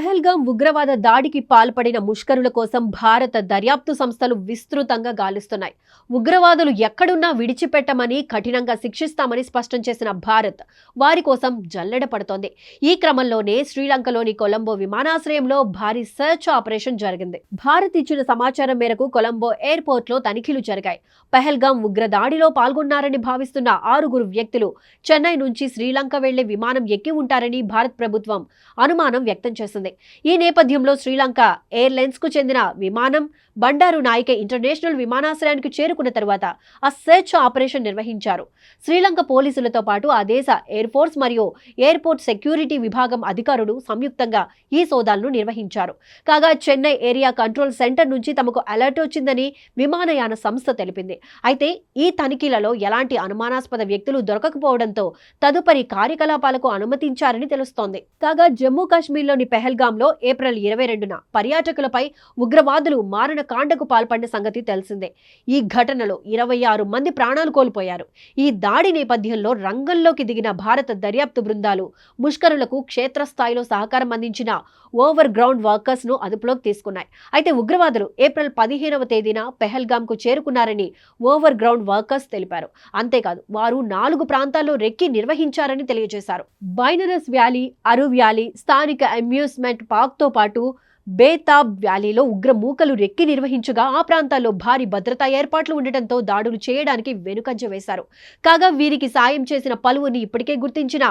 పెహల్గాం ఉగ్రవాద దాడికి పాల్పడిన ముష్కరుల కోసం భారత దర్యాప్తు సంస్థలు విస్తృతంగా గాలిస్తున్నాయి. ఉగ్రవాదులు ఎక్కడున్నా విడిచిపెట్టమని, కఠినంగా శిక్షిస్తామని స్పష్టం చేసిన భారత్ వారి కోసం జల్లెడ పడుతోంది. ఈ క్రమంలోనే శ్రీలంకలోని కొలంబో విమానాశ్రయంలో భారీ సెర్చ్ ఆపరేషన్ జరిగింది. భారత్ ఇచ్చిన సమాచారం మేరకు కొలంబో ఎయిర్పోర్ట్ లో తనిఖీలు జరిగాయి. పెహల్గాం ఉగ్ర దాడిలో పాల్గొన్నారని భావిస్తున్న 6 వ్యక్తులు చెన్నై నుంచి శ్రీలంక వెళ్లే విమానం ఎక్కి ఉంటారని భారత ప్రభుత్వం అనుమానం వ్యక్తం చేసింది. ఈ నేపథ్యంలో శ్రీలంక ఎయిర్లైన్స్ కు చెందిన విమానం బండారు నాయకే ఇంటర్నేషనల్ విమానాశ్రయానికి చేరుకున్న తరువాత ఆ సెర్చ్ ఆపరేషన్ నిర్వహించారు. శ్రీలంక పోలీసులతో పాటు ఆ దేశ ఎయిర్ ఫోర్స్ మరియు ఎయిర్పోర్ట్ సెక్యూరిటీ విభాగం అధికారులు సంయుక్తంగా ఈ సోదాలను నిర్వహించారు. కాగా చెన్నై ఏరియా కంట్రోల్ సెంటర్ నుంచి తమకు అలర్ట్ వచ్చిందని విమానయాన సంస్థ తెలిపింది. అయితే ఈ తనిఖీలలో ఎలాంటి అనుమానాస్పద వ్యక్తులు దొరకకపోవడంతో తదుపరి కార్యకలాపాలకు అనుమతించారని తెలుస్తోంది. కాగా జమ్మూ కాశ్మీర్లోని పెహల్గాంలో ఏప్రిల్ 22న పర్యాటకులపై ఉగ్రవాదులు మారణ కాండకు పాల్పడిన సంగతి తెలిసిందే. ఈ ఘటనలో 26 మంది ప్రాణాలు కోల్పోయారు. ఈ దాడి నేపథ్యంలో రంగంలోకి దిగిన భారత దర్యాప్తు బృందాలు ముష్కరులకు క్షేత్రస్థాయిలో సహకారం అందించిన ఓవర్ గ్రౌండ్ వర్కర్స్ ను అదుపులోకి తీసుకున్నాయి. అయితే ఉగ్రవాదులు ఏప్రిల్ 15వ తేదీన పెహల్గాం కు చేరుకున్నారని ఓవర్ గ్రౌండ్ వర్కర్స్ తెలిపారు. అంతేకాదు వారు 4 ప్రాంతాల్లో రెక్కి నిర్వహించారని తెలియజేశారు. బైనరస్ వ్యాలీ, అరు వ్యాలీ, స్థానిక అమ్యూస్మెంట్ పార్క్ తో పాటు బేతాబ్ వ్యాలీలో ఉగ్ర మూకలు రెక్కి నిర్వహించగా ఆ ప్రాంతాల్లో భారీ భద్రతా ఏర్పాట్లు ఉండటంతో దాడులు చేయడానికి వెనుకంజ వేశారు. కాగా వీరికి సాయం చేసిన పలువురిని ఇప్పటికే గుర్తించిన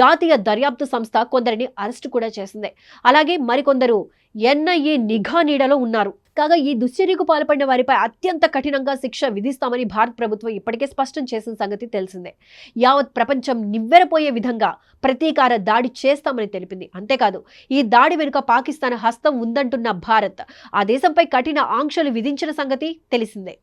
జాతీయ దర్యాప్తు సంస్థ కొందరిని అరెస్టు కూడా చేసింది. అలాగే మరికొందరు ఎన్ఐఏ నిఘా నీడలో ఉన్నారు. కాగా ఈ దుశ్చర్యకు పాల్పడిన వారిపై అత్యంత కఠినంగా శిక్ష విధిస్తామని భారత ప్రభుత్వం ఇప్పటికే స్పష్టం చేసిన సంగతి తెలిసిందే. యావత్ ప్రపంచం నివ్వెరపోయే విధంగా ప్రతీకార దాడి చేస్తామని తెలిపింది. అంతేకాదు ఈ దాడి వెనుక పాకిస్తాన్ హస్తం ఉందంటున్న భారత్ ఆ దేశంపై కఠిన ఆంక్షలు విధించిన సంగతి తెలిసిందే.